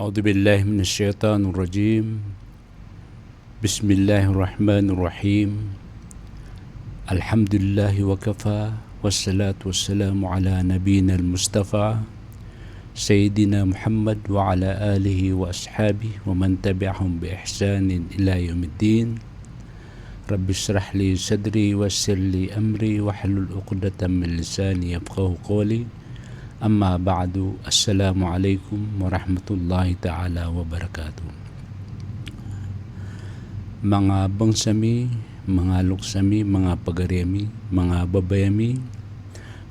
أعوذ بالله من الشيطان الرجيم. بسم الله الرحمن الرحيم. الحمد لله وكفى والصلاة والسلام على نبينا المصطفى سيدنا محمد وعلى آله وأصحابه ومن تبعهم بإحسان إلى يوم الدين. رب اشرح لي صدري ويسر لي أمري واحلل عقدة من لساني يفقهوا قولي. Amma ba'du, assalamualaikum warahmatullahi ta'ala wabarakatuh. Mga bangsami, mga luksami, mga pagariyami, mga babayami,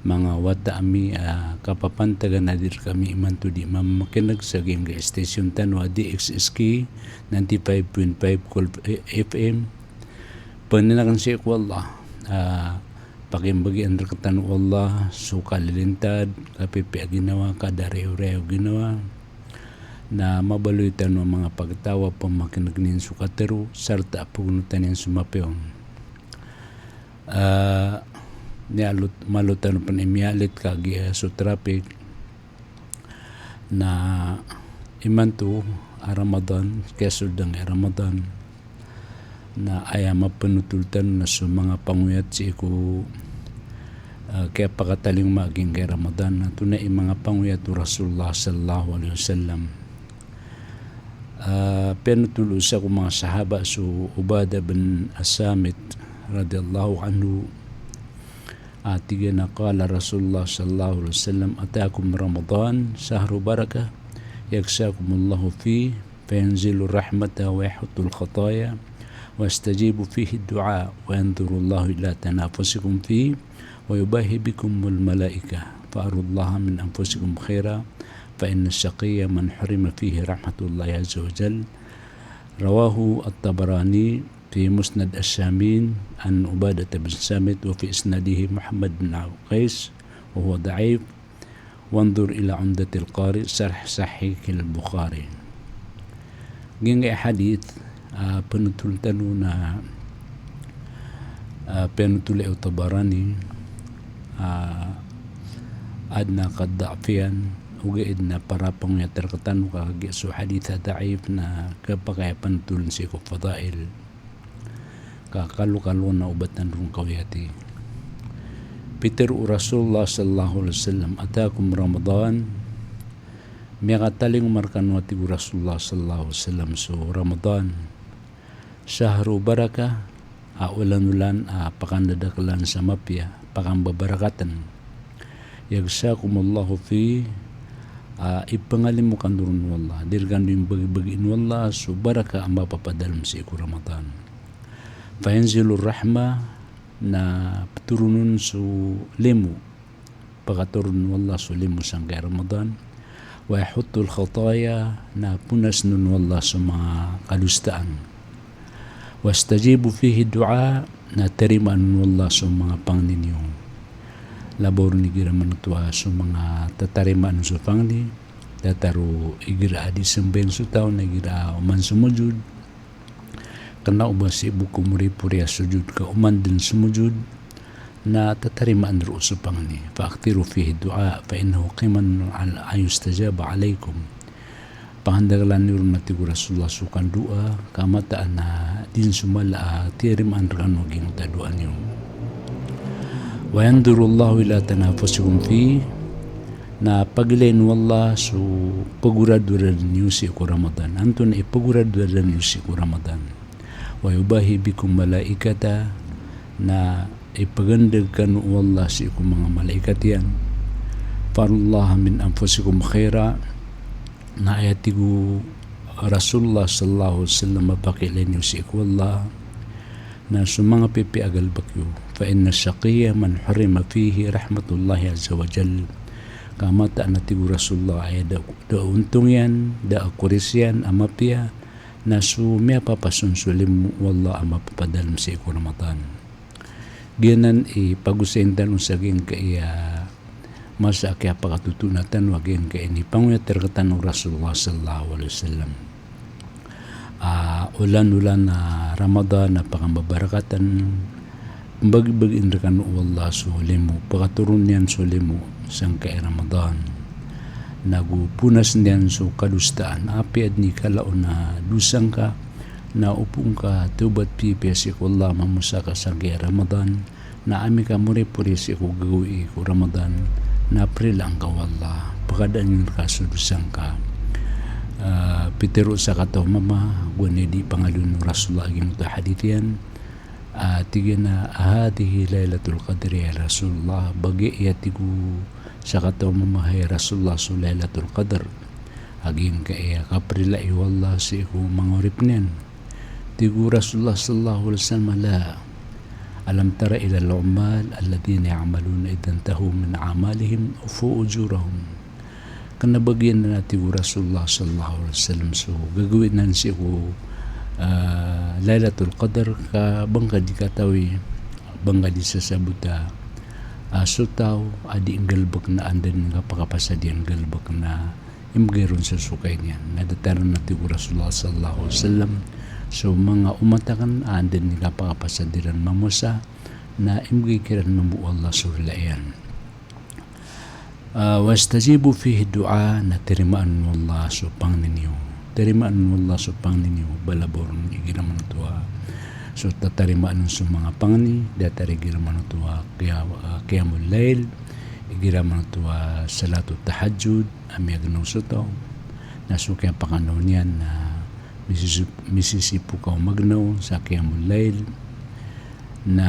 mga wataami, kapapantagan nadir kami iman to di mamakinag sa game ga station tanwa DXSK 95.5 FM. Paninakan siya ko Allah. Pakimbagi ang rakatan Allah, suka lilintad, kapipi ginawa, kadareo-reo ginawa, na mabaluitan ng mga pagtawa pamakinagnin sukatero, sarta pugunutan yung sumapeon. Malutan pa na imialit kagi sa traffic na iman to, Ramadan, kesudang Ramadan, na ay mapanutultan na sa mga panguyat si ko kaya pakataling maging kay Ramadan na ito na yung mga panguyat o Rasulullah sallallahu alaihi wasallam. Pinutulo sa kong mga sahaba so Ubadah bin As-Samit radiyallahu anhu tiga na kala Rasulullah sallallahu alaihi wasallam atakum Ramadan sahru barakah yaksakumullahu fi fayanzilu rahmata wa yahutul khataya واستجيب فيه الدعاء وينظر الله إلى تنافسكم فيه ويباهي بكم الملائكة فأروا الله من أنفسكم خيرا فإن الشقي من حرم فيه رحمة الله عز وجل. رواه الطبراني في مسند الشامين عن عبادة بن الصامت وفي إسناده محمد بن قيس وهو ضعيف. وانظر إلى عمدة القارئ شرح صحيح البخاري. جنگ حديث penutultan na penutuli o Tabarani adna kaddafian ugaid na parapang yatarkatan kagi so haditha da'if na kapagaya penutulin si ko fadail kakalu-kalu na ubatan rung kawiyati. Peter Rasulullah sallallahu alaihi wasallam atakum Ramadan miakataling markan wati Rasulullah sallallahu alaihi wasallam so Ramadan Syahru barakah ulan-ulan pakandadakalan sa mapya pakambabarakatan yagsakumullahu fi ipangalim mo kandurun wallah dirgan yung bagi-bagiin wallah so barakah ang mapapadalam sa iku Ramadan fayanzilur rahmah na paturunun so limu pakaturun wallah so limu sang kay Ramadan wa yahutul khataya na punas nun wallah sa mga kalustaan wastajibu fihi du'a na terimaan wallah sa mga pangninyo labor ni gira manutua sa mga tatarimaan sa pangni tataro igira adi sembeng sa tao na gira uman sumujud kana uba si ibu kumuri puriya sujud ka uman din sumujud na tatarimaan ro sa pangni faaktiru fihi du'a fa innahu qiman ala ayustajaba alaykum. Panghandagalan ni rumati ko Rasulullah sukan doa kamataan na din sumala tirim andrakan maging taduan niyo. Wa yandurullahu ila tanafusikum fi na pagilain wallah su paguraduran niyo si ko Ramadan. Anto na ipaguraduran niyo si ko Ramadan. Wa yubahi bikum malaikata na ipagandag kan wallah si ko mga malaikat yan. Farullah min anfusikum khaira na ayatigu Rasulullah sallallahu alaihi wasallam mapakilin yung si ikwallah na sumanga pipi agal bakyo fa inna syaqiyya man hurima fihi rahmatullahi azza wa jal kamata natigu Rasulullah ay da untong yan da akurisyan amapya na sumya papasunsulim wallah amapapadalm si iku Ramadan ginan pagusentan usaging kaya masa kaya pakatutunatan waging kaya ni panguyat terkatan ng Rasulullah sallallahu alaihi wasallam ulan-ulan na Ramadan na pakambabarakatan bagi-bagi indrakan Allah sulimu pakaturun yan sulimu sang kaya Ramadan nagupunas niyan so kadustaan api adni kalaon na dusang ka na upong ka tubat pipi si Allah mamusa ka sa Ramadan na ami ka muri-puri si ko gagawin ko Ramadan na April ang kawala pagkadaan yung kasudusang ka pitero sa kataw mama guni di pangalun Rasulullah aging ito hadith yan tigyan na ahadihi laylatul qadri ya Rasulullah bagi yatigu sa kataw mama hay Rasulullah so laylatul qadr aging kaya kaprila iwallah si ko mangurip niyan tigu Rasulullah sallallahu alaihi wasallam la alam tara ila al-ummal alladhina ya'maluna idan tahu min amalihim ufu ujurahum kana bagyan na tigu Rasulullah sallallahu alaihi wasallam so gagawin nan si ko Lailatul Qadar ka bangka di katawi bangka di sasabuta sutaw adi galbak na andan nga pakapasadian galbak na imgeron sa sukay niyan nadataran na tigu Rasulullah sallallahu alaihi wasallam so mga umatakan andan nga pakapasadiran mamusa na imgikiran mamu Allah surilayan wastajibu fihi du'a na tirimaan mo Allah so pangninyo tarimaan mo Allah so pangninyo balabor igiraman tuwa so tatarimaan so mga pangni datari igiraman tuwa qiyamul layl igiraman tuwa salatu tahajjud amiyag no suto nasukya pakanaw niyan na misisipu ka magnaw sa qiyamul layl na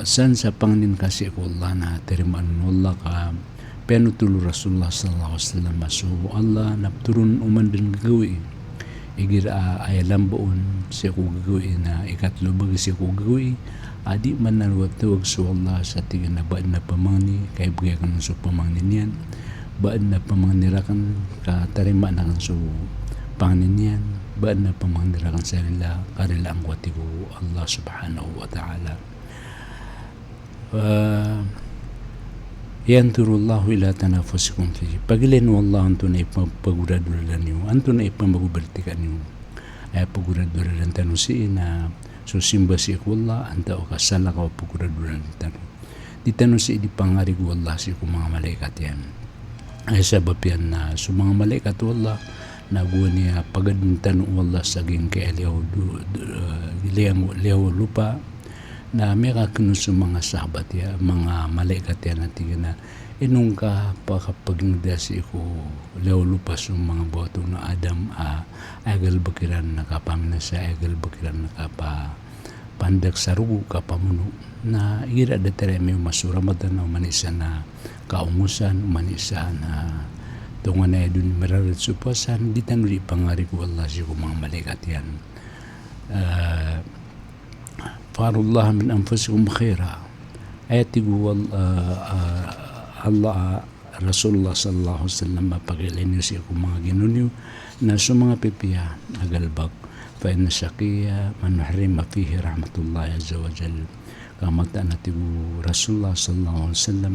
san sa pangnin kasi ko Allah na tarimaan mo Allah ka penutul Rasulullah sallallahu alaihi wasallam so Allah napturun uman din gagawin igira ayalambaon siya ko gagawin na ikatlo bagi siya ko gagawin adi man nanwatawag so Allah sa tingin na baan na pamangni kay bigay ka ng so pamangnin yan baan na pamangnirakan ka tarima na kan so pangnin yan baan na pamangnirakan sa nila karila ang wati ko Allah subhanahu wa ta'ala yanturullahu ila tanafusikum fihi pagilin wallah anto na ipaguradulan niyo anto na ipamagubaltikan niyo ay paguradulan tanusin na so simba si wallah anta o kasala ka paguradulan tanu di tanusi di pangari wallah si ko mga malaikat yan ay sabab yan na so mga malaikat wallah naguha niya pagaduntan wallah saging kay liyaw lupa na may kakino sa mga sahabat ya, mga malaikat ya natin na inong ka pakapagngdasi ko lupa sa mga boto na Adam agal bakiran nakapamina sa agal bakiran nakapandak sa rugo kapamuno na ira datare may masuramatan na manisa na kaungusan manisa na tungan na dun mararat supasan di tanuli pangari ko Allah siya ko mga malaikat yan farullah min anfusikum khaira ayatigu Allah Rasulullah sallallahu alaihi wasallam mapagilin siya ko mga ginunyo na sa mga pipiya agalbag fa inna shaqiya man harima fihi rahmatullah azza wa jalla kamata natigu Rasulullah sallallahu alaihi wasallam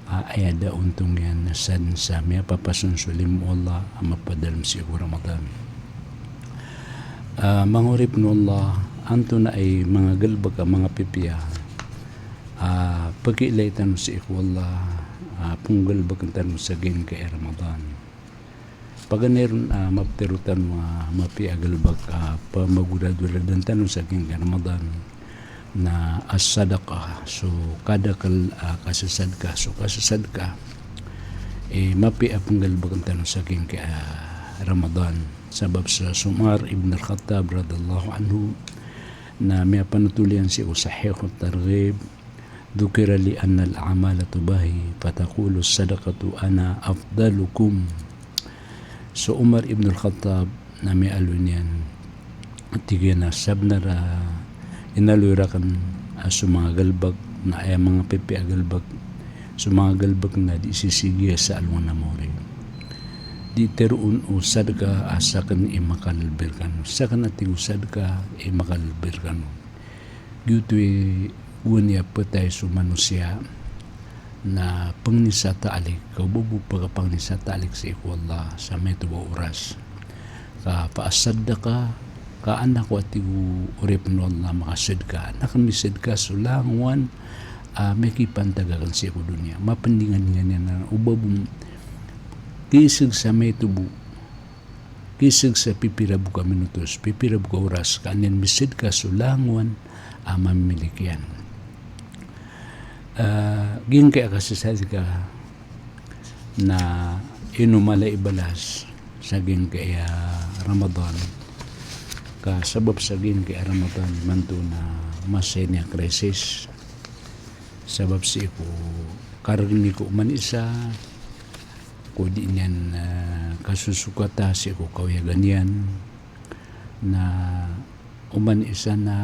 ayada untong yan na san sa may papasunsulim Allah ang mapadalam siya ko Ramadan mangurip no Allah anto na ay mga galbag mga pipiya pagkilaitan si ikwala punggal bagang tanong sa gin kay Ramadan paganeron mapterutan mapiagalbag pamagudaduladan tanong sa gin kay Ramadan na as-sadaqa so kada kasasad ka so kasasad ka mapiapunggal bagang tanong sa gin kay Ramadan sabab sa Umar ibn al-Khattab radallahu anhu na may panutulian si Sahih at-Targhib dhukira li anna al-a'mala tubahi fataqulu as-sadaqatu ana afdalukum so Umar ibn al-Khattab na may alunian tigyan na sabnara inalurakan sa mga galbag na ay mga pepe agalbag sa mga galbag na di sisigya sa alwan na mori di teruun usad ka asakan imakalbir kanu sakan ati usad ka imakalbir kanu gyutui unya patay su manusia na pangnisata alik kaububu pagka pangnisata alik sa ikwallah sa metuwa oras ka paasadda ka anak ko ati urip no Allah makasad ka nakamisid ka sulangwan may kipantagakan sa iko dunya mapandingan niya na ubabum kisig sa may tubo, kisig sa pipirabu ka minutos, pipirabu ka oras, kanin misid ka sulanguan mamimilikyan. Ging kaya kasasad ka na inumala ibalas sa ging kaya Ramadan, kasabab sa ging kaya Ramadan manto na masay niya krisis, sabab si ko karni ko man isa ko di niyan kasusukata si ko kawya ganyan na uman isa na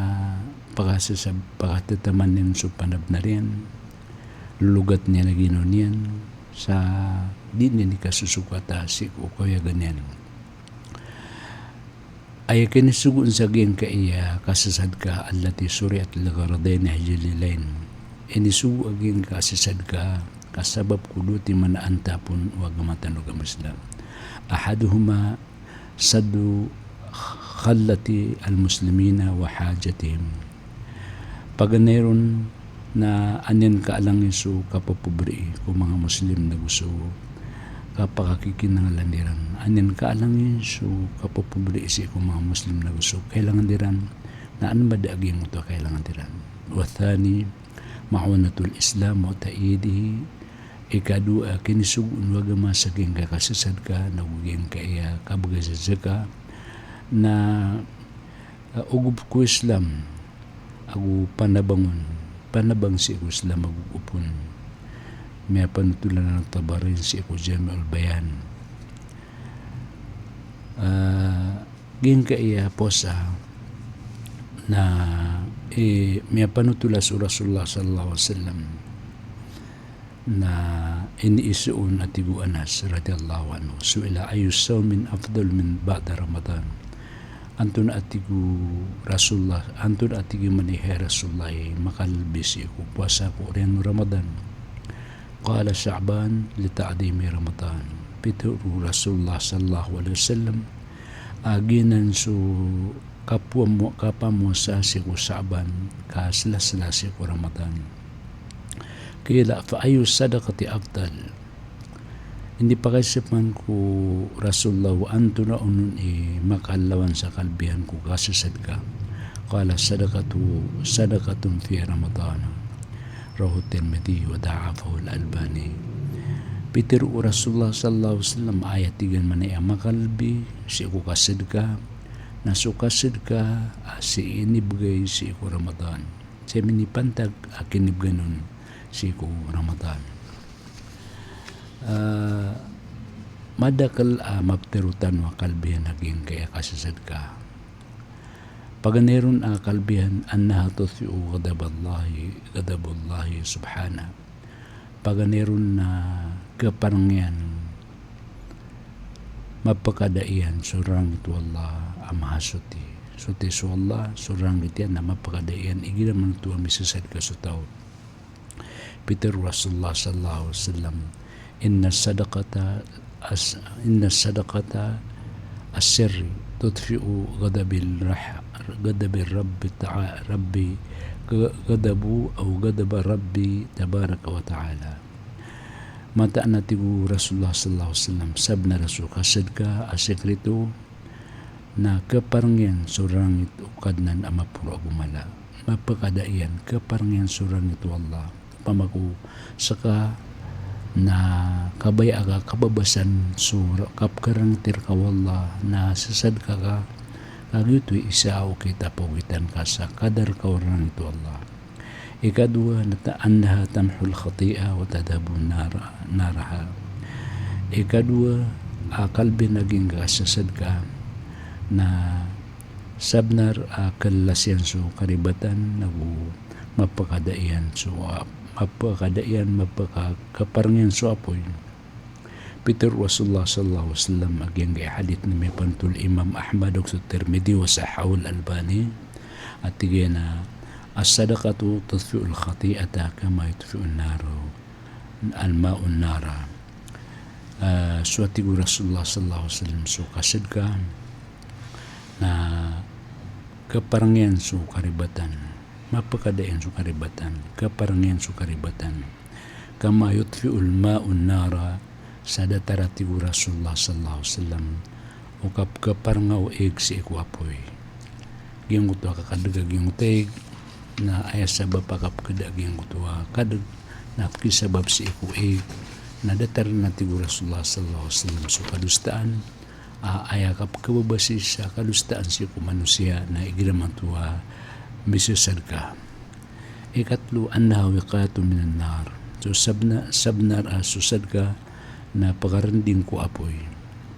pakatataman niyan so panab na rin lugat niya na ginon niyan sa di niya ni kasusukata si ko kawya ganyan ay kinisugun sa geng kaya kasasad ka allati suriat lagaradain hajililain inisugu aging kasasad ka kasabab kuduti manaan tapon wag matanog ang Islam. Ahaduhuma sadu khallati al-muslimina wa hajatihim. Paganeron na anin kaalang isu kapapubri ko mga Muslim na gusto kapakakikinang landiran. Anin kaalang isu kapapubri isi ko mga Muslim na gusto kailangan diran na ano ba daaging mo to kailangan diran. Wathani ma'unatul Islam wa ta'idihi ikadua kinisugun waga masaging kakasasad ka naguging kaya kabagasasad ka na ugub ko Islam agu panabang si ko Islam agugupon may panutulan ng tabarin si ko Jami'ul Bayan ging kaya posa na may panutulas Rasulullah sallallahu alaihi wasallam na iniisuon at Ibu Anas radhiyallahu anhu suila ayus sawmin afdal min ba'da Ramadan antun atigu Rasulullah antun atigu manihe Rasulullah makalbisi ko puasa ko rin Ramadan qala Sha'ban li ta'dimi Ramadan pitu Rasulullah sallallahu alaihi wasallam aginan su kapamuasa si ko Sha'ban kasla-sla si ko Ramadan kaya fa ayu sadaqati afdal hindi pa kaisipan ko Rasulullah wa anto na unun makalawan sa kalbihan ko kasasad ka kala sadaqatun fi Ramadan rahu Tirmidhi wa da'afahu al-Albani Peter Rasulullah sallallahu alaihi wasallam ayat tigan man ay makalbi si ko kasad ka nasukasid ka si inibgay si ko Ramadan sa minipantag akinib ganon si ko Ramadan madakal mapterutan wa kalbihan haging kaya kasasad ka paganeron kalbihan annaha tutfi'u ghadaballahi subhana paganeron na kaparangyan mapakadaian surang itu Allah amahasuti suti su Allah surang itian na mapakadaian igira man tu amisasad ka su tao Peter Rasulullah sallallahu alaihi wasallam inna sadaqata as-sirri tudfi'u ghadabil rabbi ta'ala rabbi ghadabu aw ghadaba rabbi tabaraka wa ta'ala mata natigu Rasulullah sallallahu alaihi wasallam sabna rasul kasad ka asekreto na kaparangyan surang ito kadnan amapuro agumala mapakadaian kaparangyan surang ito Allah pamaku saka na kabay aga kababasan sura kapkarang tirkawalla na sasad ka kagito isao kita pawitan ka sa kadar kawarang ito Allah ikadua annaha tamhul khati'a wa tadhabun naraha ikadua kalbi naging kasasad ka na sabnar kalasyan so karibatan nagu mapakadaian so mapakakaparangyan so apoy Peter Rasulullah sallallahu alaihi wasallam aging gay hadith ni may pantul Imam Ahmad ug Tirmidhi wa sahhahu al-Albani at tigena as-sadaqatu tudfi'u al-khati'ata kama yudfi'u an-naru al-ma'u an-nara suati Rasulullah sallallahu alaihi wasallam so kasad ka na kaparangyan so karibatan mapakadayan so karibatan kaparangyan so karibatan kama yutfi'ul ma'un nara sa datarati ko Rasulullah sallallahu alaihi wasallam o kaparngaw eg si iku apoy gingo to kakadaga gingo teg na aya sabab pakap kada gingo to kadag na kisabab si iku eg na datar na ti Rasulullah sallallahu alaihi wasallam so kadustaan aya kap kababasi sa kadustaan si iku manusia na igiraman tuwa misisad ka. Ikatlo, annaha wiqatun minan nar. So sabnar susad ka na pakaranding ko apoy.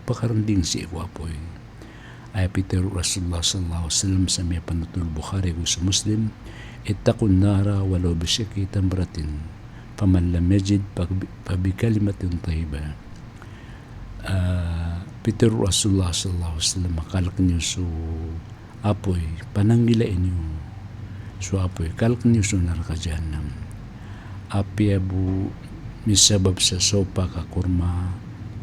Pakaranding si ko apoy. Ay Peter Rasulullah sallallahu alaihi wasallam sa may panutul Bukhari ko sa Muslim, ittaqun nara walau bisyaki tamratin faman lam yajid pabikalimatin tayyiba. Peter Rasulullah sallallahu alaihi wasallam makalak niyo so apoy pananggilain niyo so apoy kalak niyo so naraka jahannam api abu misabab sa sopa ka kurma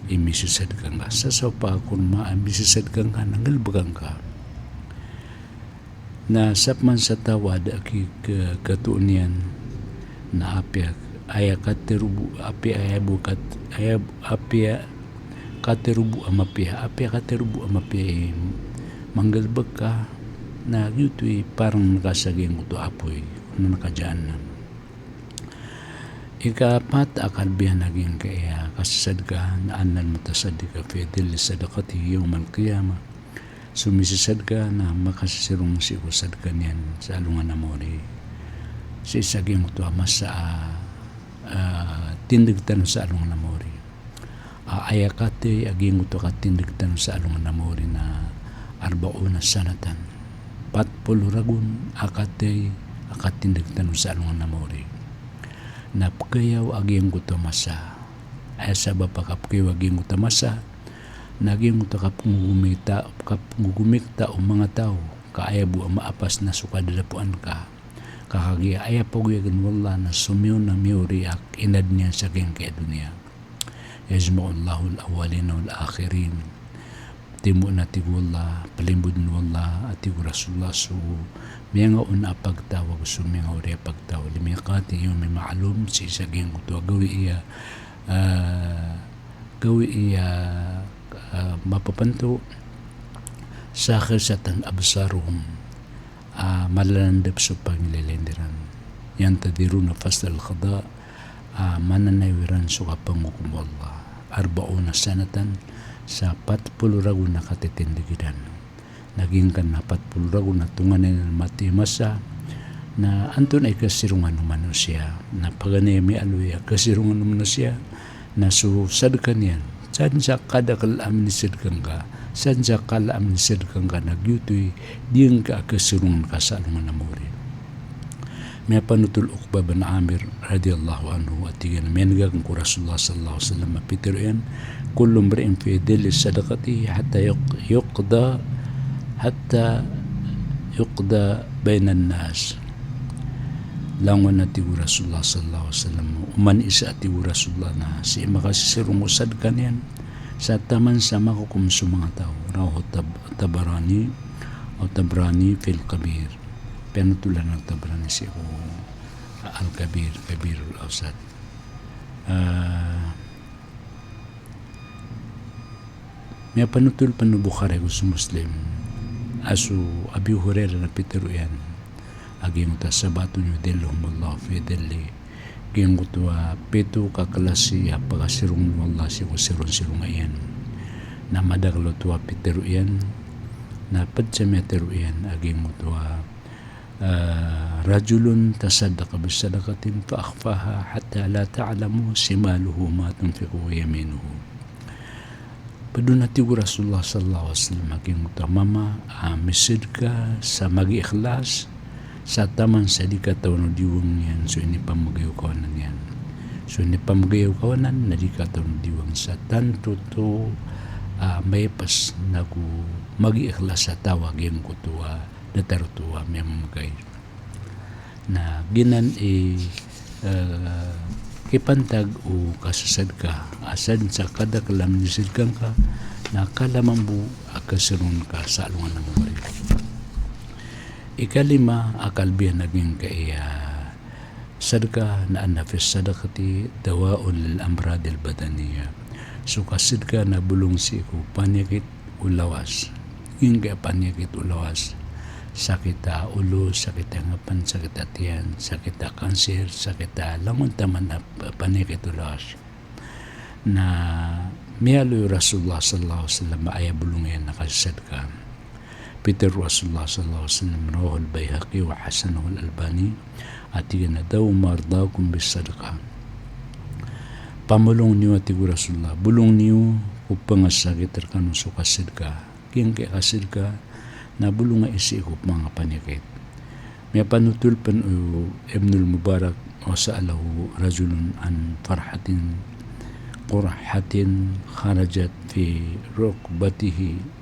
imisisad ka nga sa sopa ka kurma imisisad ka nga nangalbagang ka na sapman sa tawad aki katuunian na api aya katerubu api ayabu kat ayab api katerubu amapiha api katerubu amapiha manggalbag ka na yuto'y parang nakasaging ito apoy na nakajaan na. Ikapat akalbihan naging kaya kasasad ka na anan matasad ka fedil sadakati yung malkiyama sumisisad ka na makasisirong si usad ka niyan sa alungan na mori si saging ito mas sa tindigtan sa alungan na mori ayakate aging ito katindigtan sa alungan na mori na arbauna sanatan patpuluragun akatay akatindigtan sa alungan na mori napkayaw aging guto masa ay sabab pakapkayaw aging guto masa naging guto kapungumikta o mga tao kaayabu ang maapas na sukadalapuan ka kakagya ayapaguyagan wala na sumiyo na miyori ak inad niya sa keng kaya dunia yajma'ullahu al-awwalina wal-akhirin timo na tigwala, palimbod na wala, at tigo Rasulullah so may nga una pagtawag so may nga uri pagtawag may kati yung may maalum si isaging ito gawi iya mapapanto sa khasatan absarum malalandap sa panglilendiran yan tadiru na fastal khada mananaywiran so kapangukum Allah arbauna sanatan sa 40 ragu na katitindigidan. Naging kan na 40 ragu na tunganin na matimasa na anton ay kasirungan ng manusia na paganay may aluya kasirungan ng manusia na susad ka niyan. Saan sa kada kalaam ni sidkang ka saan sa kalaam ni sidkang ka nagyutoy diyan ka kasirungan ka sa alungan na mori. May panutul Uqba bin Amir radiyallahu anhu at tigan may nagagang ko Rasulullah sallallahu alaihi wasallam mapitiro yan kullu mri'in fi dhilli sadaqati hatta yuqda bainan nas langon na tigo Rasulullah sallallahu alaihi wasallam uman isa tigo Rasulullah na si makasisirong usad kanyan sa taman sa makukum sa mga tao raw Tabarani o Tabrani fil Kabir penutulan ng Tabrani si Al-Kabir Kabir al-Awsat may panutul panubukhari ko sa Muslim asu Abi Hurairah na pitero yan aging ta sabato nyo delhumullah fi delli ging kutua petu kakalasi apakasirong wallah si sirong ayan na madaglo tua pitero yan na padsametero yan aging kutua rajulun tasaddaqa bisadaqatin fa akhfaha hatta la ta'lamu simaluhu ma tunfiqu yaminuhu. Padun nati Rasulullah sallallahu alaihi wasallam aking utamama misid ka sa mag-ikhlas sa taman sa di kataw no diwang yan so ini pamagayaw kawanan yan so ini pamagayaw kawanan na di kataw no diwang sa tanto to may pas nagu mag-ikhlas sa tawag yung kutuwa datarutuwa may mamagay na ginan kipantag o kasasad ka asad sa kada kalam nisid kang ka na kalamang bu akasirun ka sa alungan ng mabari. Ikalima akalbihan naging kaya sadka na anafis sadakati dawaun lil amradil badaniya So kasid ka na bulong si ko panyakit ulawas. Hingga panyakit ulawas. Sakit ulo, sakit ngapan, sakit tiyan, sakit kanser, sakit langon taman na panyakit ulawas. Na miyalo Rasulullah sallallahu alaihi wasallam ay bulong yan nakasad ka. Peter Rasulullah sallallahu alaihi wasallam rawahu al-Baihaqi wa hasanahu al-Albani ati na daw mardakum bisadqa. Pamulong niyo ati Rasulullah bulong niyo upang sakit terkanu sukasid ka. Kiyang kay kasid ka na bulong nga isi ko mga panyakit. May panutul pan Ibnul Mubarak o sa'alahu rajulun an farhatin qurhatin kharajat fi rukbatihi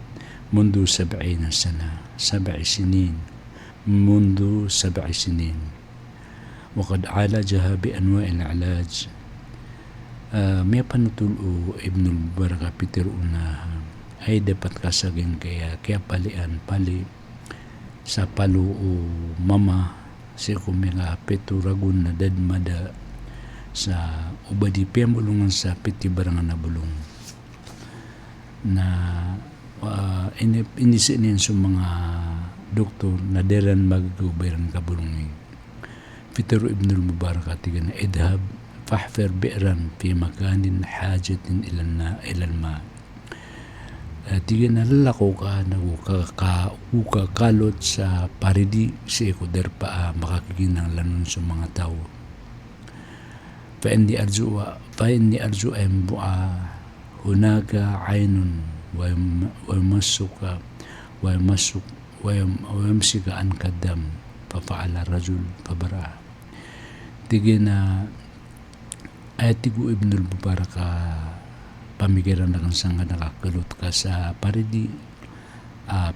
منذ 70 سنة 7 سنين منذ 7 سنين وقد عالجها بأنواع العلاج may panutulu Ibnul Mubarak Peter una ay dapat kasagin kaya palian pali sa palu o mama si kuminga peturagun na dadmada sa ubadi piyambulungan sa piti barangan na bulong na inisinin sa mga doktor na deran maggubayran kabulungi. Peter Ibnul Mubarak atigan na idhab fahfer bi'ran fi makanin hajatin ilan ma. Atigan na lalako ka kalot sa paridi si ikuder pa makakiginang lanon sa mga tao. Fa inni arju ay mbu'a hunaka aynun ويمسك ويمسك عن كدم ففعل الرجل فبرأ. Tigina ayatigo Ibnul Mubarak pamikiran na sanga nakakulot ka sa paridi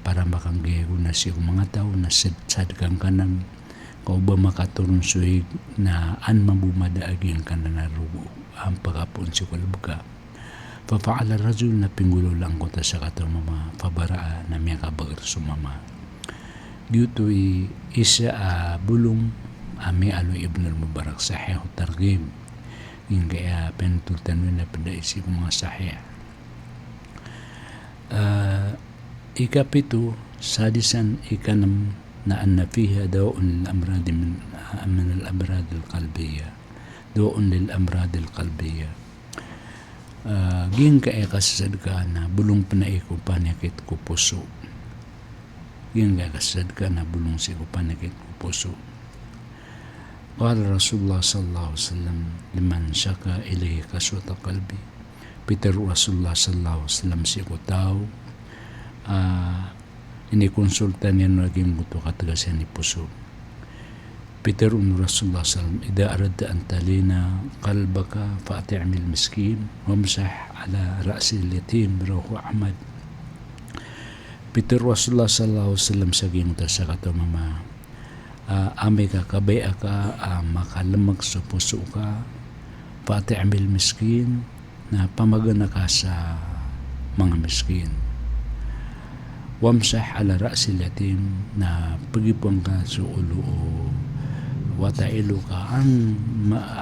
para makanggego na siya mga tao na sad kang kanan kau ba makaturun suig na an mabumadaagi ang kanan na rugo ang pagkapon siya kalabka. Fafa'ala rajul na pinggulo lang ko ta sa kato mama pabaraa na miya kabagar sumama. Dito isa bulong ami alo Ibnul Mubarak sahih targhib yung kaya penutultan na padaisip mga sahih. Ikapito sadisan ikanam na anna fiha daw'un lil amrad min al-amrad al-qalbiyya daw'un lil amrad al-qalbiyya. Ging kaya kasasad ka na bulong panay ko panyakit ko puso. Ging kaya kasasad ka na bulong si ko panyakit ko puso. Qala Rasulullah sallallahu alaihi wasallam liman syaka ilayhi kaswata qalbi. Peter Rasulullah sallallahu alaihi wasallam si ko tao ini konsulta niya naging buto katagasan ni puso. Peter Rasulullah sallallahu إذا أردت أن تلين قلبك فأطعم المسكين وامسح على رأس اليتيم رواه أحمد. Peter Rasulullah sallallahu alaihi wasallam saging sa kato mama ame ka kabay ka makalamag sa puso ka فأطعم المسكين na pamagana ka sa mga miskin. Wamsah ala رأس اليتيم na pagipang ka sa ulo o watailu ka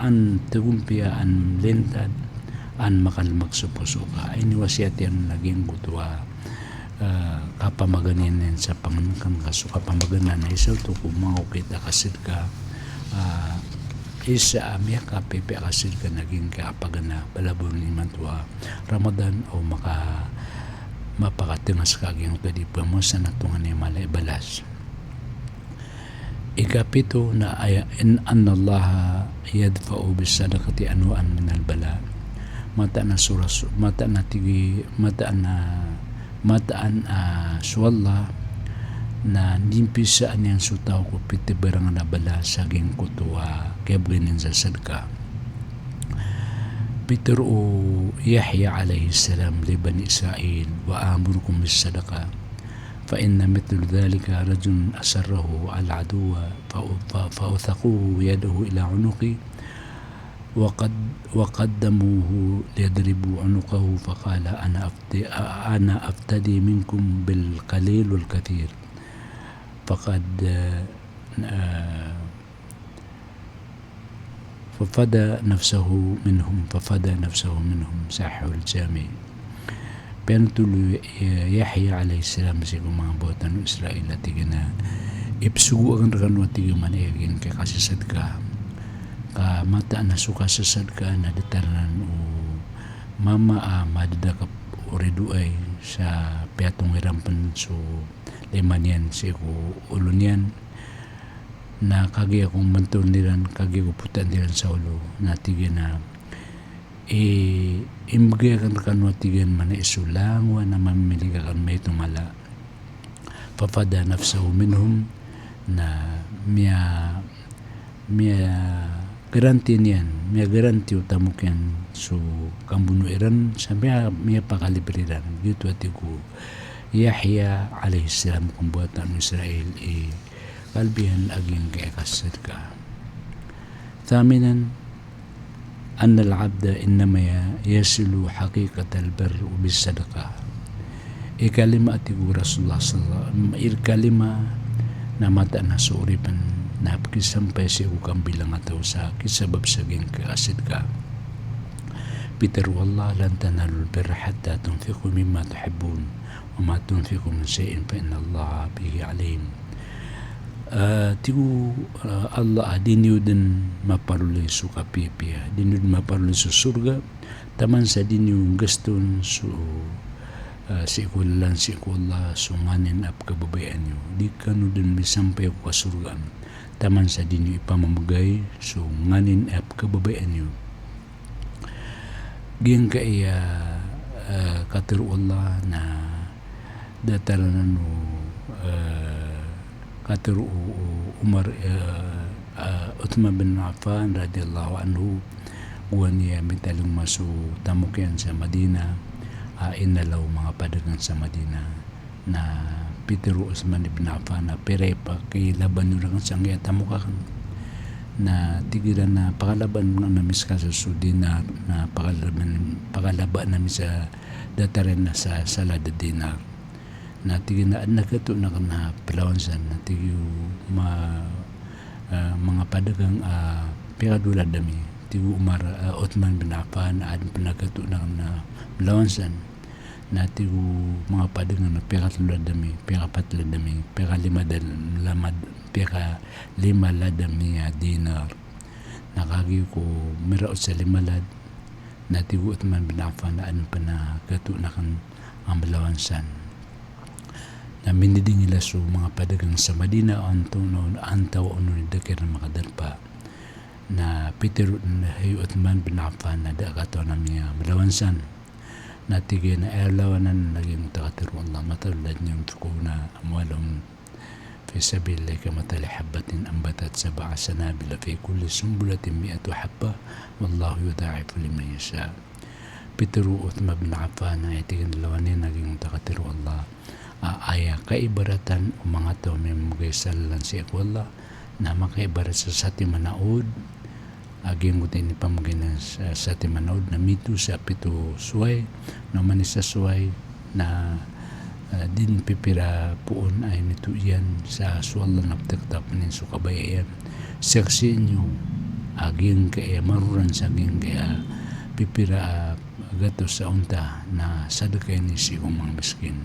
an tegumpia an lentad an makalmag sa puso ka ay niwasiat yan naging gutwa kapamaganin sa panganakan ka so kapamaganan na isa ito kung mga kita kasid ka isa amya ka pepe kasid ka naging kapagana balabon ni mantua Ramadan o mapakatingas ka aging tadi pamusa na tungan ni malay balas. Ikapito na in annallaha yadfa'u bisadaqati anwa'an min albala. Mata na suwalla na nimpisaan yang sutaw ko pitiberang na bala saging kutuwa kebginin sa sadka. Peter Yahya alaihi salam li Bani Israel wa amurukum bisadaqa. فإن مثل ذلك رجل أسره على العدو فأوثقوه يده إلى عنقه وقدموه ليضربوا عنقه فقال أنا أفتدي منكم بالقليل والكثير فقد ففدى نفسه منهم صحيح الجامع. Pentul Yahya alaihissalam si mga buatan Israel at na ipsugo ang rekan tiga man egin kay kasisad ka mata na suka sasad ka na detaran o mama madadakap oredu ay sa piatong irampan so liman yan si ko ulun yan na kagi akong bantur nilan kagi ko putan nilan sa ulo na tiga na imbagay kan kanwa tigan man isulangwa na mamili ka kan may tumala fafada nafsahu minhum na miya garanti niyan miya garanti utamok yan so kambunuiran sa miya pakalibriran gitu atiku Yahya alaihissalam kumbuatan Israel kalbihan aging kaya kasad ka thaminan أن العبد إنما يصل حقيقة البر بالصدقة. كلمة تقول رسول الله صلى الله عليه وسلم كلمة namata na suuripan na sampai siya kang bilang ataw sa kisabab sa kaasid ka. Peter wallah lan tanalul birra hatta tunfiqu mimma tuhibbun wa ma tunfiqu min shay'in fa inna Allah bihi alim. Tigu Allah diniu din maparulay su kapipia diniu din maparulay su surga taman sa diniu gaston su sikulan sikula sunganin ap kababayan nyo di kanu din misampay ko kasurgaan taman sa diniu ipamamagay sunganin ap kababayan nyo giyang kaya katiru Allah na dataran katiru Umar Uthman bin Affan radhiyallahu anhu buwan niya mitalang masu tamukyan sa Madina inalaw mga padagan sa Madina na Peter Uthman bin Affan na pere pa kay laban nyo lang siyang tamukakan na tigilan na pakalaban ng namis ka sa dinar na pakalaban namin sa dataran na sa salada dinar na tigi na nagato na kana pelawansan na tigi mga padagang piradula dami tigi Umar Uthman bin Affan adin pinagato na kana pelawansan na tigi mga padagang na piratula dami pirapatla dami piralima dami dinar nakagi ko miraot sa limalad na tigi Uthman bin Affan na adin pinagato na kan ang pelawansan na miniding nila so mga padagang sa Madina antaw ni dakir na makadalpa na Peter Uthman bin Affan na dakato na niya malawansan na tigay na erlawanan naging takatiru Allah matalad niyong tukuna amwalong fi sabilillah kamatali habbatin ambatat sab'a sanabila fi kulli sumbulatin mi'atu habba wallahu yudha'ifu liman yasha. Peter Uthman bin Affan na tigay nalawanin naging takatiru Allah aya kaibaratan o mga tao may magasalan si Allah na makaibarat sa sati manaod aging gutin ni pamagay na sa sati manaod na mito sa pito suway na manisa suway na din pipira puon ay nito yan sa suwala na pagtaktap nin so kabayan saksi nyo aging kaya maruran sa aging kaya pipira gato sa unta na sadakay ni si umang miskin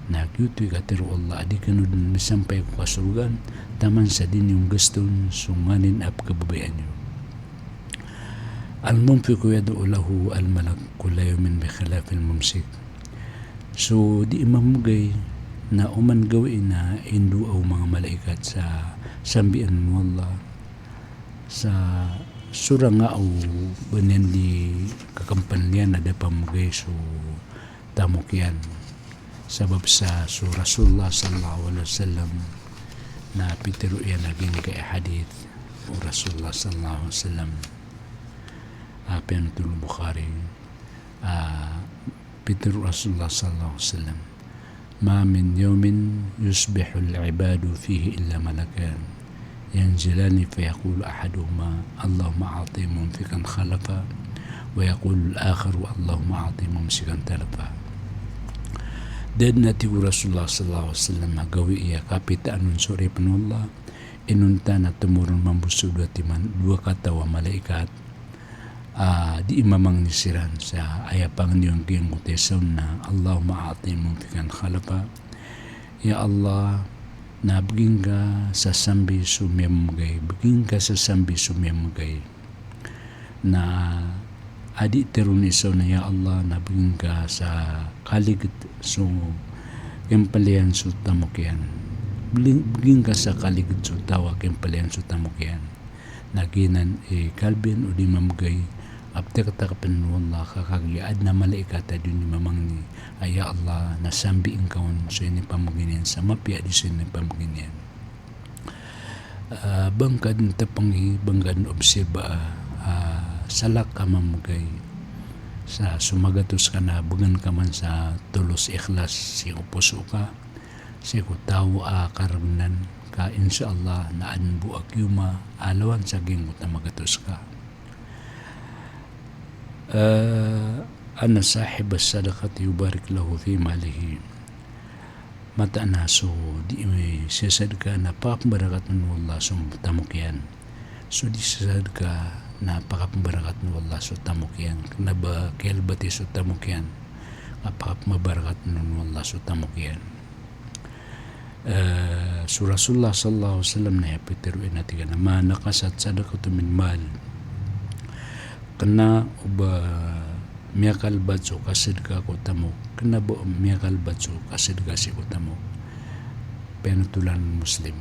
na kyuto'y katiru Allah di kanudun misampay ko kasurgan taman sa din yung gaston sunganin ap kababayan nyo al-mumfiku yadu'u lahu al-malak kulla yawmin bi khilafil mumsik so di imamugay na uman gawin na indu o mga malaikat sa sambian mo Allah sa surang nga o banen di kakampanlian na da pamugay so tamok yan sabab sa Rasulullah sallallahu alaihi wasallam na pitiro yan naging kay hadith o Rasulullah sallallahu alaihi wasallam penutul Bukhari pitiro Rasulullah sallallahu alaihi wasallam ma min yawmin yusbihu al-ibadu fihi illa malakan yanzilani fayaqulu ahaduhuma Allahumma a'ti mumfikan khalafa wa yaqulu al-akharu Allahumma a'ti mumsikan talafa. Dad na tigu Rasulullah sallallahu alaihi wasallam magawi iya kapit anun suri panullah inunta na tumurun mambusog dua katawa malaikat di imamang nisiran sa ayapang niyong kiyong uteson na Allahumma a'ti mumfikan khalafa. Ya Allah, na biging ka sa sambi sumiyamagay, biging ka sa sambi sumiyamagay, na adi terun isaw na ya Allah, na biging ka sa kaligid so kempalian so tamukyan, biging ka sa kaligid so tawa kempalian so tamukyan, naginan kalbin o di mamagay apte katakapan wallah kakagiad na malaikata din ni mamang ni ya Allah na sambi ingkaon so ini pamaginian sa mapya di so ini pamaginian bangkad tapangi bangkad obserba salak ka mamagay sa sumagatos ka na bagan ka man sa tulos ikhlas si upuso ka si kutaw karamnan ka insyaallah na anbu akyuma alawan sa gingot na magatos ka. Ana sahib as-sadaqati yubarik lahu fi malihi, mata na so di siyasadka na pakapambarakat ng wallah so tamukyan, so di siyasadka na pakapambarakat ng wallah so tamukyan, na ba kelbati so tamukyan pakapambarakat ng wallah so tamukyan. So Rasulullah sallallahu alaihi wasallam na yapitiruin natin na manakasat sadaqatu min mal kena uba miyakal batso kasid ka ko tamo kena bo miyakal batso kasid ka si ko tamo penutulan muslim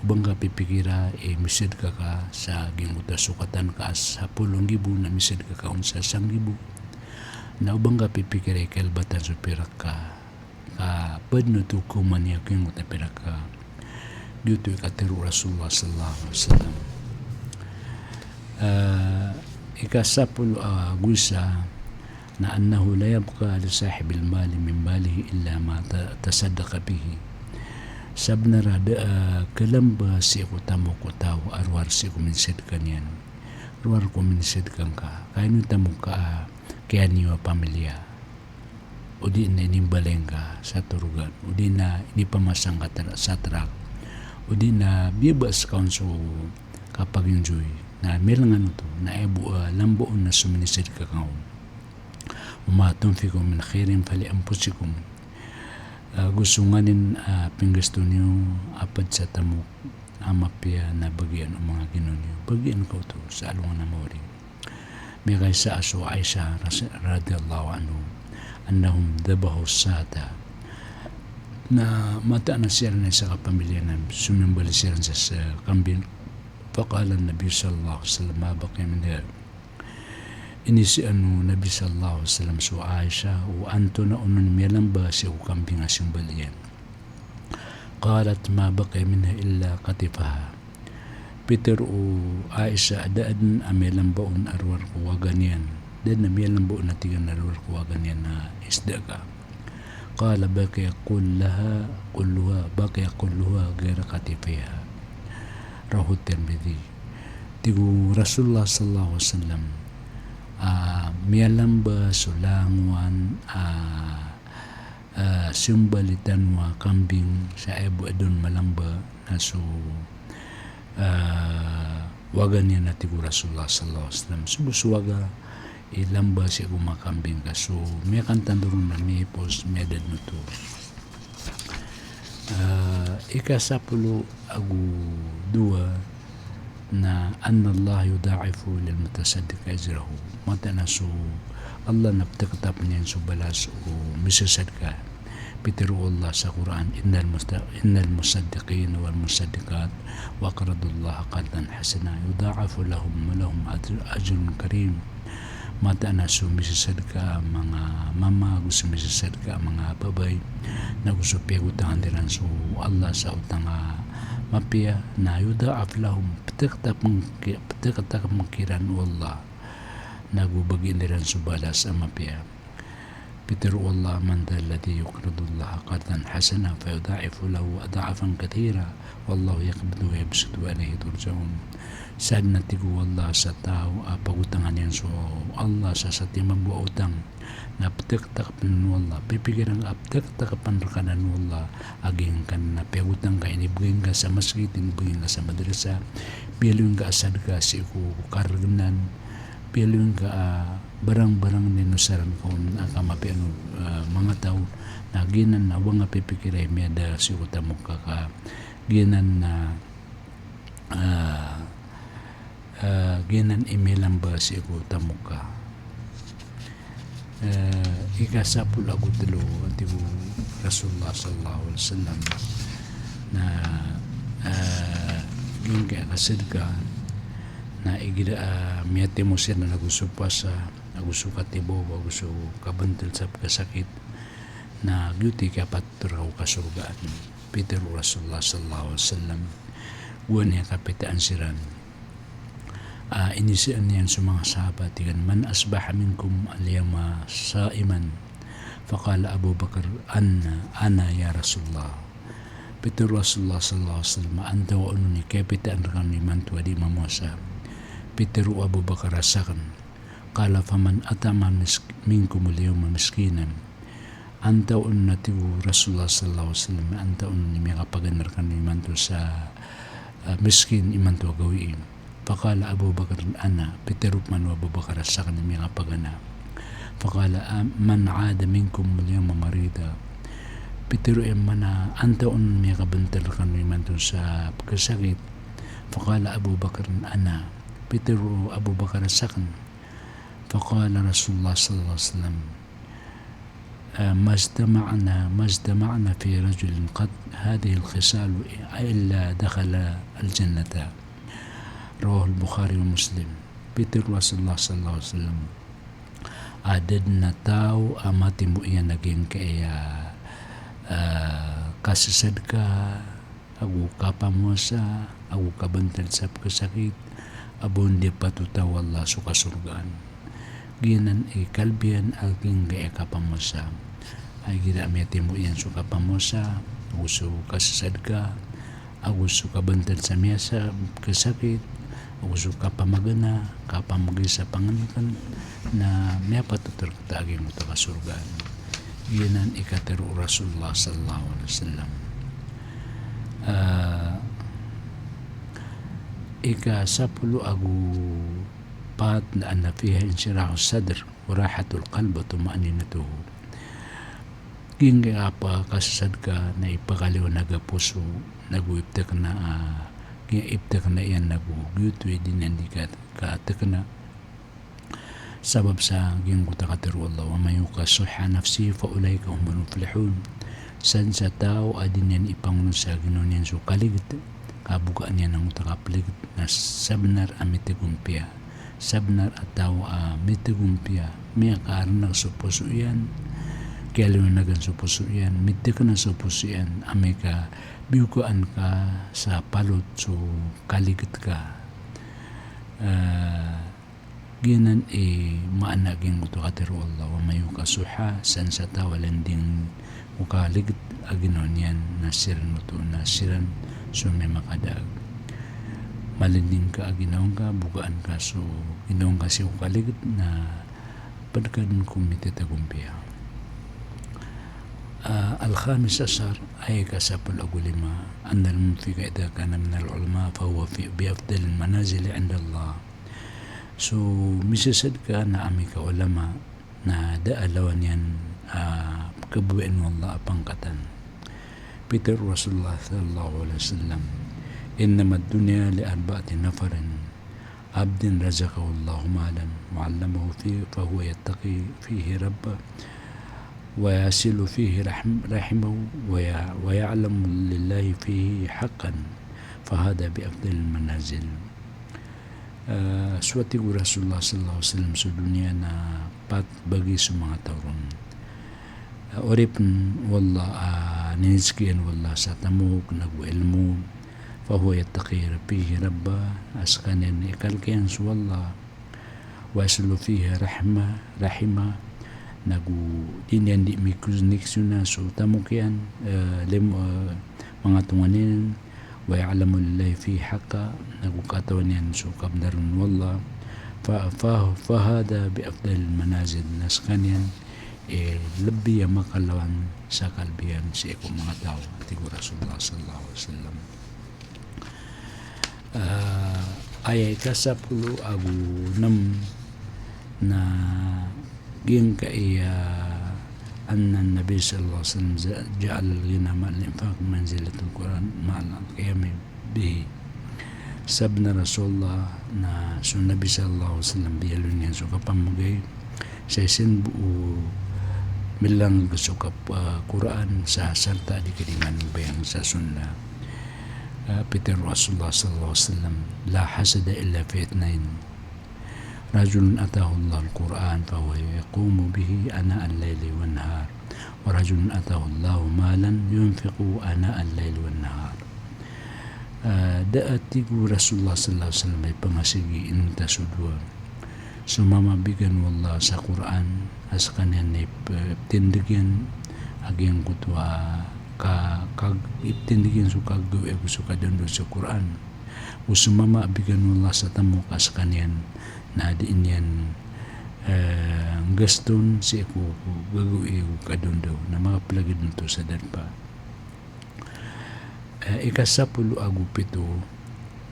ubang ka pipikira misid ka sa ginguta sukatan ka sa 10,000 na misid ka unsa 1,000 na ubang ka pipikira kalbatan so pirak ka padno to kuman ya ginguta pirak ka dito ikatiru Rasulullah sallallahu alaihi wasallam. Ikasapul gusa na annahu la yabqa li sahibil mali min malihi illa ma tasaddaqa bihi sabna rada kalamba si utamo ko tao arwar si kuminsid kanyan arwar kuminsid kan ka kaino tamo ka kaya niwa pamilya o di na inimbaleng ka sa turugan o di na inipamasang ka sa trak o di na bibas kaon so kapag enjoy na milangan to na lamboon na suminisid ka kaon umatunfikum min khairin fali anfusikum gusto nga nin pinggasto niyo apad sa tamok amapya na bagian o mga ginon niyo bagian ko to sa alungan na mawari may kaysa aso Aisha radiyallahu anhu annahum dabahu sata na mata na siya na sa kapamilya na sumimbali siya sa kambing. فقال النبي صلى الله عليه وسلم ما بقي منها إني سأنو نبي صلى الله عليه وسلم سو عائشة وأنتنا أنن ميلان باسي وكامبين سنبليان قالت ما بقي منها إلا قطفها بيتر عائشة أدأدن أميلان بأون أرور قواغانيان دين ميلان بأون نتيجان أرور قواغانيان إسدقا قال بقي كلها غير قطفها Rahu Tirmidhi tigu Rasulullah sallallahu alaihi wasallam mialamba sulangwan simbalitan wa kambing sa ibu adun malamba na so wagan niya na tigu Rasulullah sallallahu alaihi wasallam subusuwaga ilamba si kumakambing ka so may kantandurun na may pos may edad no to ikasapulo agu dua na anna Allah yudaifu lil mutasaddiq ajrahu mata na so Allah naptakatap niyan so balas o misasadka pitiru Allah sa Quran innal musaddiqin wal musaddiqat wa qaradullah qardan hasana yudaifu lahum ajrun karim mata na so misasadka mga mama gusto misasadka mga babay na gusto pigutangan diran so Allah sa utang mapia na yudaaf lahum pagkatak mangkiran wallah nagubagin diran so balas ang mapia Peter wallah man dha alladhi yuqridu Allah qardan hasana fayudha'ifu lahu adha'afan kathira wallahu yaqbidu wa yabsutu wa ilayhi turja'un. Sad na tigu wallah sa tao pagutangan yan so Allah sa timagwa utang na pagtaktakan wallah pipigiran apagtaktakan rakanan wallah aging kan na pagutang ka inibigin ka sa masjid inibigin ka sa madrasa pilun ka asad ka si ku karganan pilun ka barang-barang ninusaran ko na kamapi mga tao na ginan na wang pipikiray miyada si utamok ka ginan na ginan imilang ba si utamok ka ikasapul ako talo at ibu Rasulullah sallallahu alaihi wasallam na ging kaya kasid ka na igida miyate mo siya na nagusupa sa nagusu katibo nagusu kabantil sa kasakit na gyuti ka paturaw kasurgaan Peter Rasulullah sallallahu alaihi wasallam buwan niya kapitaan siran inisian niyan sa mga sahabat ikan man asbaha minkum al-yawma sa'iman faqala Abu Bakar ana ya Rasulullah Peter Rasulullah sallallahu alaihi wasallam anta wa unni kapitaan kami mantu di mamosa Peter Abu Bakar rasakan qala faman atama minkum al-yawma miskinan anta unnati Rasulullah sallallahu alaihi wasallam anta unni may kapaganar kami mantu sa miskin imantu gawiin faqala Abu Bakar ana Peter man wa Abu Bakar rasakan may kapagana faqala man aada minkum al-yawma marida Peter mana anta unni may kabantal kami mantu sa pagkasakit faqala Abu Bakar ana Peter Abu Bakar rasakan فقال رسول الله صلى الله عليه وسلم ما اجتمعنا في رجل قد هذه الخصال إلا دخل الجنة رواه البخاري ومسلم Peter رسول الله صلى الله عليه وسلم adadna tao amati mo iya naging kaya kasasad ka agu kapamosa agu kabantal sa kasakit abon di patutaw Allah suka surgaan ginan kalbian aging gaya kapamosa ay gira amyati mo yan suka pamosa aguso kasasad ka aguso kabantal sa miyasa kasakit aguso kapamagana kapamagay sa panganikan na may patutur aging mo kasurgaan ginan ikatero Rasulullah sallallahu alaihi wasallam ikasapulo agu pat na fiha inshirah sadr wa rahatul qalb wa tuma'ninatuhu ginga apa kasasad ka na ipakaliw nagapuso naguiptak na iptak na iyan nagugyuto din hindi ka atak na sabab sa ginguta katiru Allah wa mayuka suha nafsi fa ulayka humul muflihun san sa tao adin yan ipangunan sa ginon yan so kaligit kabukaan yan ang utakapaligit na sabnar amitigumpiya sabnar ataw mitigumpia may karna supuso yan kaya nagan supuso yan mitik na supuso yan amika biukuan ka sa palot so kaligit ka ginan maanaging uto katiro Allah wa mayu kasuha san sa tawalanding mukaligit aginon yan nasiran uto nasiran so may makadag malinding ka ginawang ka bukaan ka so ginawang ka siya kaligit na padkan kumite tagumpia al-khamis asar ay kasapul agulima anna al-munfika idha kana min al-ulama fahuwa fi biafdal al-manazil inda Allah so misasad ka na ami ka ulama na daalawan yan kabuin wallah apangkatan Peter Rasulullah sallallahu alaihi wasallam إنما الدنيا لأربعة نفر عبد رزقه الله مالا وعلمه فيه فهو يتقي فيه ربه ويصل فيه رحمه ويعلم لله فيه حقا فهذا بأفضل المنازل suatu Rasulullah sallallahu alaihi wasallam sa dunia na pat bagi sa mga tauron orip wallah ninizkian wallah sa tamuk nagwelmo فهو يتقي فيه ربه أسكن يكالكين والله ويصل فيه رحمة dinyan di may connection na so tamok yan mga tunganin wa ya'lamu lillahi fi haqqa katawan yan so kabdarun wallah fahada bi afdal manazil nas kanyan lebih yang makalawan sa kalbihan sa ikong mga tao tigo Rasulullah sallallahu alaihi wasallam ayay kasapulo agu nam na ging anna nabi sallallahu alaihi wasallam ja'al lina ma'al infaq manzilatul Quran ma'al qiyam bihi sabna Rasulullah na so nabi sallallahu alaihi wasallam biyalun yan so kapamagay sa isin buo milang sukap Quran sa sarta di kadiman bayang sa sunnah Peter Rasulullah sallallahu alaihi wasallam la hasada illa fi ithnain rajulun atahu Allah al-Quran fa huwa yaqumu bihi ana al-layli wan nahar wa rajulun atahu Allah malan yunfiqu ana al-layli wan nahar daatigu Rasulullah sallallahu alaihi wasallam ay pangasigi inta sudwa sumama bigan wallah sa Quran as kanyan ay tindigyan agyang kutwa kag itindigyan so kagaw so kadondo sa Quran usumama bigan wallah sa tamok as kanyan na diin yan gaston si ako gagaw kadondo na mga plagid nito sa darpa ikasapulo agupito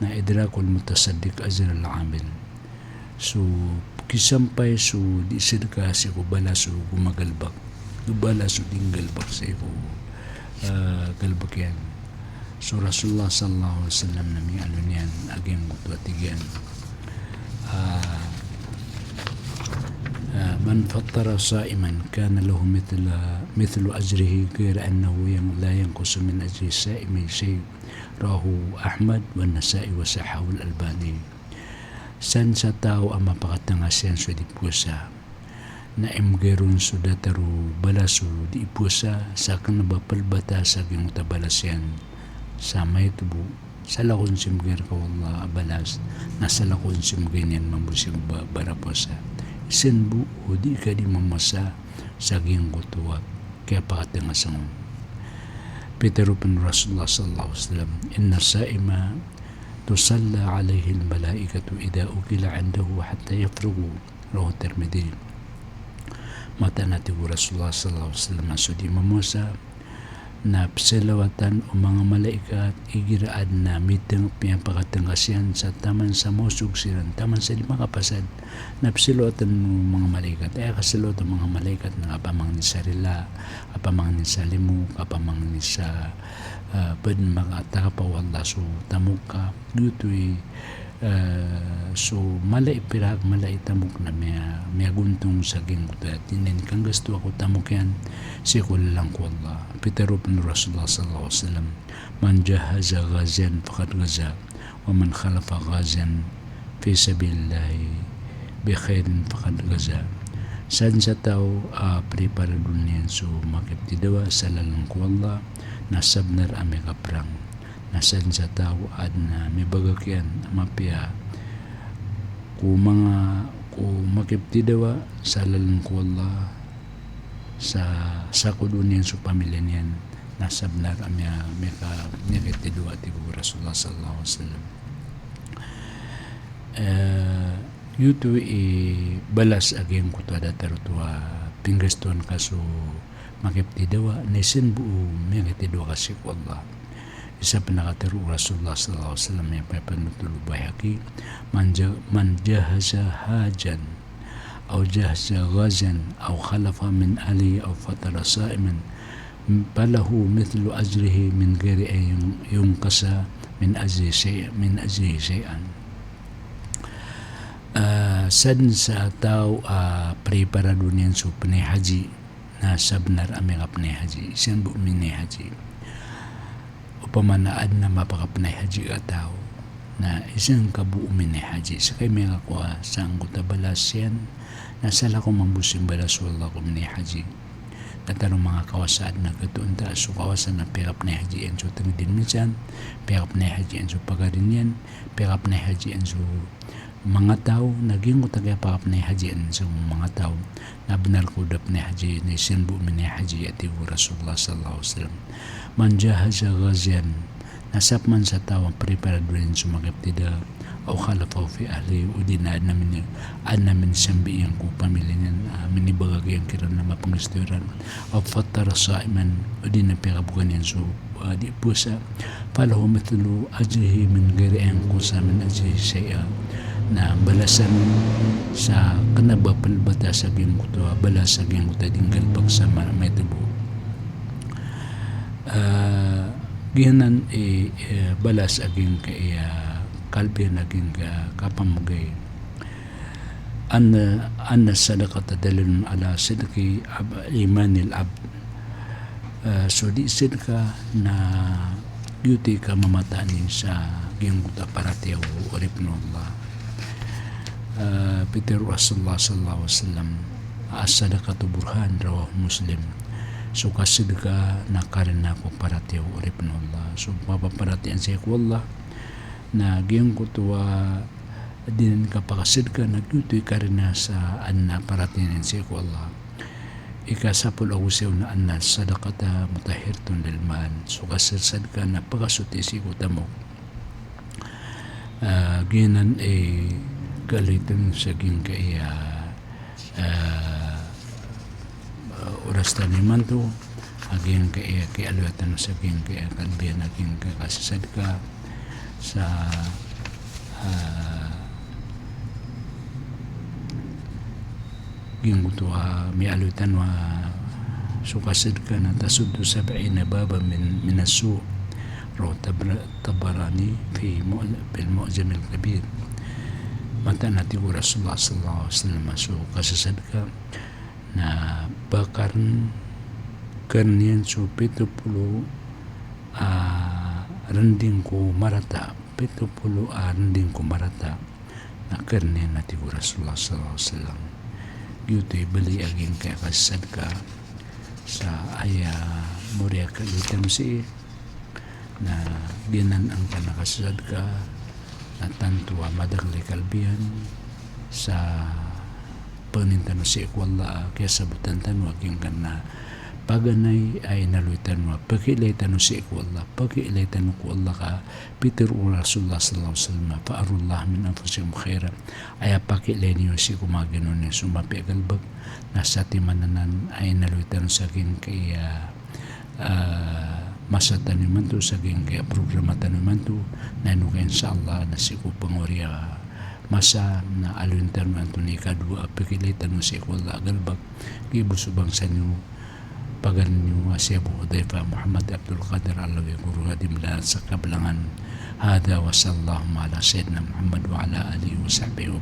na idrakul mutasaddiq azra al-amil so kisampay so di sirka si ko bala so gumagalbak bala so dinggalbak sa ko galbak yan so Rasulullah sallallahu alaihi wasallam nami alun yan aging mutwatigan من فطر صائما كان له مثل أجره غير أنه لا ينقص من أجر الصائم شيء رواه أحمد والنسائي وصححه الألباني san sa tao ang mapakatangasyan so di pusa na imgeron so dataru balaso di pusa sa kanabapalbata sa gimuta balasyan sa may tubo sa lakon simger ka wallah balas na sa lakon simger yan mambusig baraposa senbu o di ka di mamasa sa gingkutuwag kaya pakatangasan Peter bin Rasulullah sallallahu alaihi wasallam inna saima تصلى عليه الملائكة إذا أكل عنده حتى يفرغوا رواه الترمذي matanatigo Rasulullah sallallahu alaihi wasallam sudi mamusa na pselawatan o mga malaikat igiraan na mitang piyapakatangasyan sa taman sa musug siran taman sa lima kapasad na pselawatan ng mga malaikat ay kasalot ang mga malaikat na apamang ni sarila apamang ni sa limu apamang ni sa pwede makatapawala so tamuka dutoy so malay pirag malay tamok na may guntong saging kuta tinin kang gusto ako tamok yan sikul lang ko Allah Peter bin Rasulullah sallallahu alaihi wasallam man jahaza ghazian faqad ghaza wa man khalafa ghazian fi sabilillah bi khairin faqad ghaza san sa tao prepare dunia so makiptidawa salalang ko Allah nasabnar ame kaprang nasan sa tao at na may bagakyan mapia ku makiptidawa sa lalang ko Allah sa kudunian sa pamilya niyan nasabnar ame makiptidawa tigo Rasulullah sallallahu alaihi wasallam yuto balas ageng kutada tarutua pinggaston kaso makiptidawa nesin buo makiptidawa kasi ko Allah isa pinakatiru Rasulullah sallallahu alaihi wasallam yang panutul bayaki man jahaza hajan aw jahaza ghazan aw khalafa min ali aw fatara sa'iman falahu mithlu ajrihi min ghairi an yunqasa min ajri shay'an san sa tao preparado niyan so pinay haji na sabnar aming apnay haji siyan bu minay haji pamanaan na mapakapnay haji ka tao na isang kabuo minay haji sa kay mga kuha sa anggota balas yan nasala ko mambusin balas wala ko minay haji natarong mga kawasan na katuunta so kawasan na pirapnay haji yan so tangdin minsan pirapnay haji yan so pagarin yan pirapnay haji yan so mga tao naging tagapap na hajian sa mga tao na benar kudap na haji na sinbu min haji ati Rasulullah sallallahu alaihi wasallam man jahaza ghazian nasap man sa tao prepared rin sumakip tida o khalafaw fi ahli udina namin sambi yang ku pamilinin minibagag yang kira na mapangisturan o fattara sa'iman udina pikabukan yan so di pusa falahu mithlu ajrihi min ghairi an kusa min ajrihi shay'a na balasan sa kanabapal bata sa gingkuto balas sa gingkuto dinggal pagsama may tubo gihanan balas aging kalbi naging kapamugay anna sadaqata dalilun ala sidqi imanil abd so di sidka na beauty ka mamatani sa gingkuto paratiyaw uripnullah Peter Rasulullah sallallahu alaihi wasallam as-sadaqatu burhan rawah Muslim so kasidka na karena ko paratiyaw uripnullah so mapaparatian siya ko Allah na giyang kutuwa din kapakasidka na gyutoy karena sa anna paratian siya ko Allah ikasapul awusiw na anna sadaqata mutahhirtun lil mal so kasidka na pagasuti siya ko tamok ginan galitan sa ging kaya oras taniman to aging kaya alwatan sa ging kaya kalbiyan aging kakasasad ka sa ging kutuha may alwatan wa sukasad ka na tasuddo sab'ina baba min asu raw tabarani fi al-mu'jam al-kabir mata natin ko Rasulullah sallallahu alaihi wasallam so kasasad ka na bakaran kanyan so 70 rending ko marata 70 rending ko marata na kanyan natin ko Rasulullah sallallahu alaihi wasallam yuto'y bali aging kaya kasasad ka sa aya muriya kalutam si na ginan ang kanakasasad ka na tantua madagli kalbihan sa panintano si ikwala kaya sabutan tanwa king na paganay ay naluitan mo pakilaitan si ikwala pakilaitan ko Allah ka Peter Rasulullah sallallahu alaihi wasallam fa'arullah min anfusikum khaira ay pakilay niyo si kumaganon ni sumapi agalbag na sa timananan ay naluitan sa king kaya masa taniman to sa kaya programa taniman to na nuka inshallah na si ko pangorya masa na aluntan man to ni kadua pikilitan mo si ko agalbag gibusubang sa niyo pagan niyo Abu Hudayfa Muhammad Abdul Qadir Allah ya guru hadim la sa kablangan hada wa sallallahu ala sayyidina Muhammad wa ala alihi wa sahbihi wa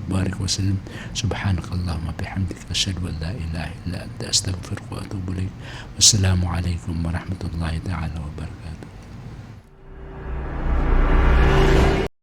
barik wa sallam subhanakallahumma bihamdika asyhadu an la ilaha illa anta astaghfiruka wa atubu ilaik wassalamu alaikum warahmatullahi ta'ala wabarakatuh